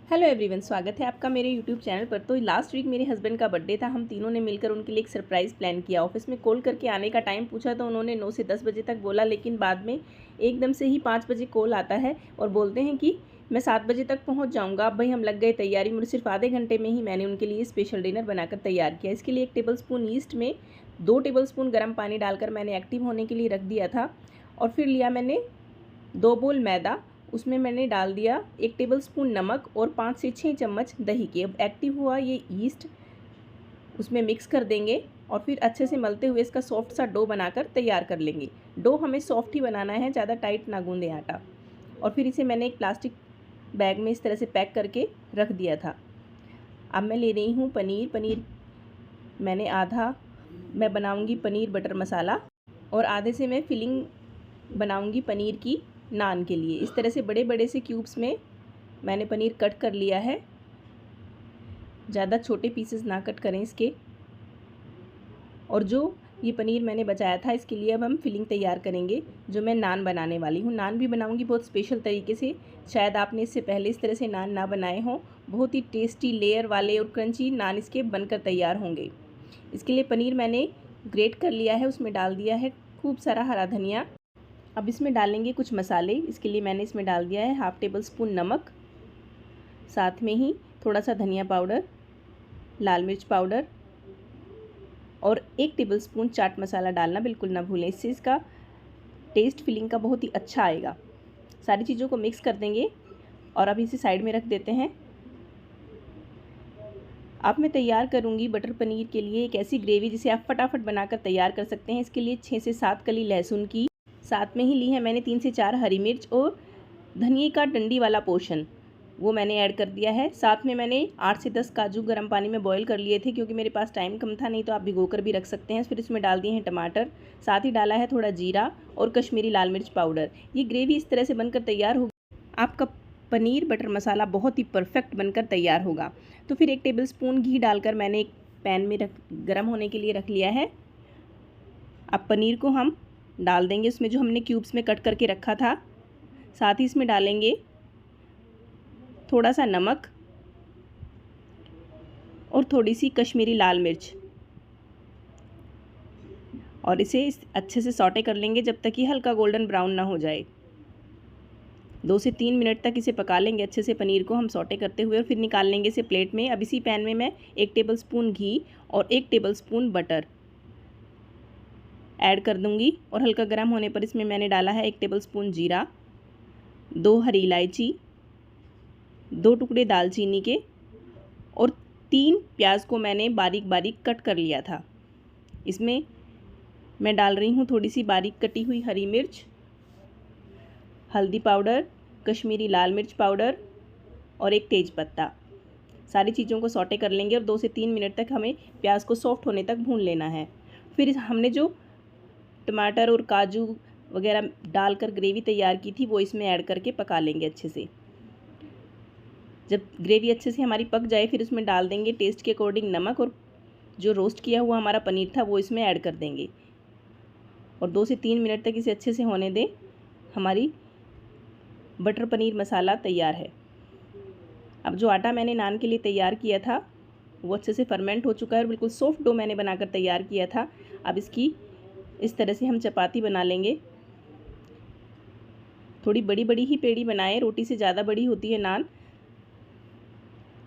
Hello everyone, स्वागत है आपका मेरे यूट्यूब चैनल पर। तो लास्ट वीक मेरे हस्बैंड का बर्थडे था। हम तीनों ने मिलकर उनके लिए एक सरप्राइज़ प्लान किया। ऑफिस में कॉल करके आने का टाइम पूछा तो उन्होंने 9 से 10 बजे तक बोला, लेकिन बाद में एकदम से ही 5 बजे कॉल आता है और बोलते हैं कि मैं 7 बजे तक पहुंच जाऊंगा। अब भाई हम लग गए तैयारी में। सिर्फ आधे घंटे में ही मैंने उनके लिए स्पेशल डिनर बनाकर तैयार किया। इसके लिए 1 टेबल स्पून ईस्ट में 2 टेबल स्पून गर्म पानी डालकर मैंने एक्टिव होने के लिए रख दिया था। और फिर लिया मैंने 2 बोल मैदा, उसमें मैंने डाल दिया 1 टेबलस्पून नमक और 5 से 6 चम्मच दही के। अब एक्टिव हुआ ये ईस्ट उसमें मिक्स कर देंगे और फिर अच्छे से मलते हुए इसका सॉफ्ट सा डो बनाकर तैयार कर लेंगे। डो हमें सॉफ्ट ही बनाना है, ज़्यादा टाइट ना गूंदें आटा। और फिर इसे मैंने एक प्लास्टिक बैग में इस तरह से पैक करके रख दिया था। अब मैं ले रही हूँ पनीर मैंने आधा मैं बनाऊँगी पनीर बटर मसाला और आधे से मैं फिलिंग बनाऊँगी पनीर की नान के लिए। इस तरह से बड़े बड़े से क्यूब्स में मैंने पनीर कट कर लिया है। ज़्यादा छोटे पीसेस ना कट करें इसके। और जो ये पनीर मैंने बचाया था, इसके लिए अब हम फिलिंग तैयार करेंगे, जो मैं नान बनाने वाली हूँ। नान भी बनाऊँगी बहुत स्पेशल तरीके से। शायद आपने इससे पहले इस तरह से नान ना बनाए हों। बहुत ही टेस्टी लेयर वाले और क्रंची नान इसके बनकर तैयार होंगे। इसके लिए पनीर मैंने ग्रेट कर लिया है, उसमें डाल दिया है खूब सारा हरा धनिया। अब इसमें डालेंगे कुछ मसाले। इसके लिए मैंने इसमें डाल दिया है 1/2 टेबल स्पून नमक, साथ में ही थोड़ा सा धनिया पाउडर, लाल मिर्च पाउडर और 1 टेबल स्पून चाट मसाला डालना बिल्कुल ना भूलें। इससे इसका टेस्ट फिलिंग का बहुत ही अच्छा आएगा। सारी चीज़ों को मिक्स कर देंगे और अब इसे साइड में रख देते हैं। अब मैं तैयार करूंगी बटर पनीर के लिए एक ऐसी ग्रेवी जिसे आप फटाफट बनाकर तैयार कर सकते हैं। इसके लिए 6 से 7 कली लहसुन की, साथ में ही ली है मैंने 3 से 4 हरी मिर्च और धनिए का डंडी वाला पोर्शन, वो मैंने ऐड कर दिया है। साथ में मैंने 8 से 10 काजू गर्म पानी में बॉईल कर लिए थे, क्योंकि मेरे पास टाइम कम था, नहीं तो आप भिगो कर भी रख सकते हैं। फिर इसमें डाल दिए हैं टमाटर, साथ ही डाला है थोड़ा जीरा और कश्मीरी लाल मिर्च पाउडर। ये ग्रेवी इस तरह से बनकर तैयार होगी, आपका पनीर बटर मसाला बहुत ही परफेक्ट बनकर तैयार होगा। तो फिर 1 टेबल स्पून घी डालकर मैंने एक पैन में गर्म होने के लिए रख लिया है। अब पनीर को हम डाल देंगे उसमें, जो हमने क्यूब्स में कट करके रखा था। साथ ही इसमें डालेंगे थोड़ा सा नमक और थोड़ी सी कश्मीरी लाल मिर्च और इसे अच्छे से सौटे कर लेंगे जब तक कि हल्का गोल्डन ब्राउन ना हो जाए। 2 से 3 मिनट तक इसे पका लेंगे अच्छे से पनीर को हम सौटे करते हुए, और फिर निकाल लेंगे इसे प्लेट में। अब इसी पैन में मैं 1 टेबल स्पून घी और 1 टेबल स्पून बटर ऐड कर दूंगी और हल्का गर्म होने पर इसमें मैंने डाला है 1 टेबल स्पून जीरा, 2 हरी इलायची, 2 टुकड़े दालचीनी के और 3 प्याज को मैंने बारीक बारीक कट कर लिया था। इसमें मैं डाल रही हूँ थोड़ी सी बारीक कटी हुई हरी मिर्च, हल्दी पाउडर, कश्मीरी लाल मिर्च पाउडर और 1 तेज़पत्ता। सारी चीज़ों को सौटे कर लेंगे और 2 से 3 मिनट तक हमें प्याज को सॉफ्ट होने तक भून लेना है। फिर हमने जो टमाटर और काजू वगैरह डालकर ग्रेवी तैयार की थी, वो इसमें ऐड करके पका लेंगे अच्छे से। जब ग्रेवी अच्छे से हमारी पक जाए, फिर उसमें डाल देंगे टेस्ट के अकॉर्डिंग नमक और जो रोस्ट किया हुआ हमारा पनीर था वो इसमें ऐड कर देंगे और 2 से 3 मिनट तक इसे अच्छे से होने दें। हमारी बटर पनीर मसाला तैयार है। अब जो आटा मैंने नान के लिए तैयार किया था वो अच्छे से फर्मेंट हो चुका है और बिल्कुल सॉफ्ट डो मैंने बनाकर तैयार किया था। अब इसकी इस तरह से हम चपाती बना लेंगे। थोड़ी बड़ी बड़ी ही पेड़ी बनाएं, रोटी से ज़्यादा बड़ी होती है नान।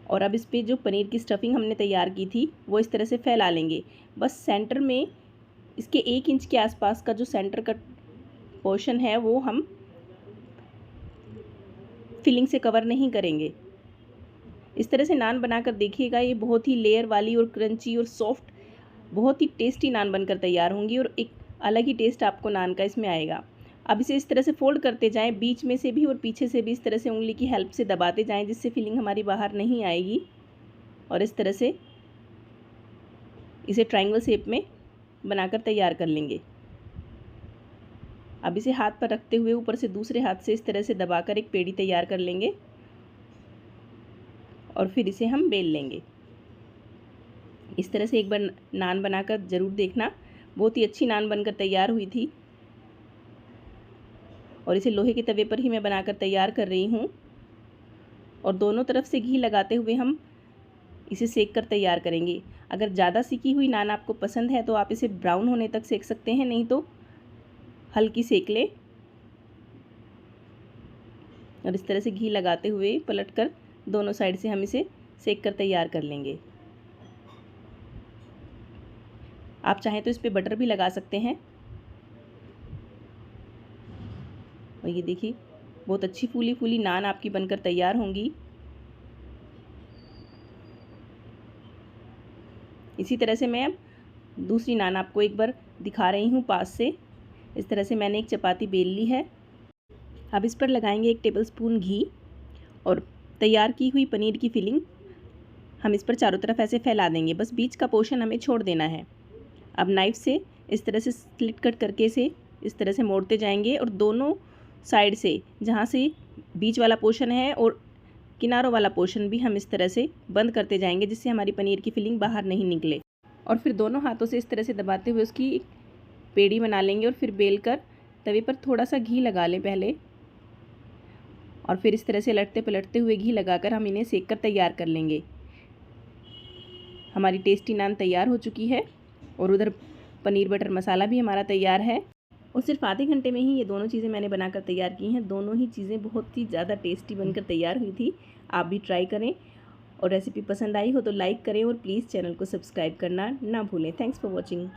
और अब इस पे जो पनीर की स्टफिंग हमने तैयार की थी वो इस तरह से फैला लेंगे। बस सेंटर में इसके 1 इंच के आसपास का जो सेंटर का पोर्शन है वो हम फिलिंग से कवर नहीं करेंगे। इस तरह से नान बनाकर देखिएगा, ये बहुत ही लेयर वाली और क्रंची और सॉफ्ट, बहुत ही टेस्टी नान बनकर तैयार होंगी और एक अलग ही टेस्ट आपको नान का इसमें आएगा। अब इसे इस तरह से फोल्ड करते जाएं, बीच में से भी और पीछे से भी इस तरह से उंगली की हेल्प से दबाते जाएं, जिससे फिलिंग हमारी बाहर नहीं आएगी। और इस तरह से इसे ट्रायंगल शेप में बनाकर तैयार कर लेंगे। अब इसे हाथ पर रखते हुए ऊपर से दूसरे हाथ से इस तरह से दबाकर एक पेड़ी तैयार कर लेंगे और फिर इसे हम बेल लेंगे। इस तरह से एक बार नान बनाकर ज़रूर देखना, बहुत ही अच्छी नान बनकर तैयार हुई थी। और इसे लोहे के तवे पर ही मैं बनाकर तैयार कर रही हूँ। और दोनों तरफ से घी लगाते हुए हम इसे सेक कर तैयार करेंगे। अगर ज़्यादा सिकी हुई नान आपको पसंद है तो आप इसे ब्राउन होने तक सेक सकते हैं, नहीं तो हल्की सेक लें। और इस तरह से घी लगाते हुए पलटकर दोनों साइड से हम इसे सेक कर तैयार कर लेंगे। आप चाहें तो इस पे बटर भी लगा सकते हैं। और ये देखिए बहुत अच्छी फूली फूली नान आपकी बनकर तैयार होंगी। इसी तरह से मैं अब दूसरी नान आपको एक बार दिखा रही हूँ पास से। इस तरह से मैंने एक चपाती बेल ली है। अब इस पर लगाएंगे 1 टेबलस्पून घी और तैयार की हुई पनीर की फिलिंग हम इस पर चारों तरफ ऐसे फैला देंगे। बस बीच का पोर्शन हमें छोड़ देना है। अब नाइफ़ से इस तरह से स्लिट कट करके इसे इस तरह से मोड़ते जाएंगे और दोनों साइड से जहाँ से बीच वाला पोर्शन है और किनारों वाला पोर्शन भी हम इस तरह से बंद करते जाएंगे, जिससे हमारी पनीर की फिलिंग बाहर नहीं निकले। और फिर दोनों हाथों से इस तरह से दबाते हुए उसकी एक पेड़ी बना लेंगे और फिर बेल कर तवे पर थोड़ा सा घी लगा लें पहले, और फिर इस तरह से लटते पलटते हुए घी लगाकर हम इन्हें सेक कर तैयार कर लेंगे। हमारी टेस्टी नान तैयार हो चुकी है और उधर पनीर बटर मसाला भी हमारा तैयार है। और सिर्फ आधे घंटे में ही ये दोनों चीज़ें मैंने बनाकर तैयार की हैं। दोनों ही चीज़ें बहुत ही ज़्यादा टेस्टी बनकर तैयार हुई थी। आप भी ट्राई करें और रेसिपी पसंद आई हो तो लाइक करें और प्लीज़ चैनल को सब्सक्राइब करना ना भूलें। Thanks for watching.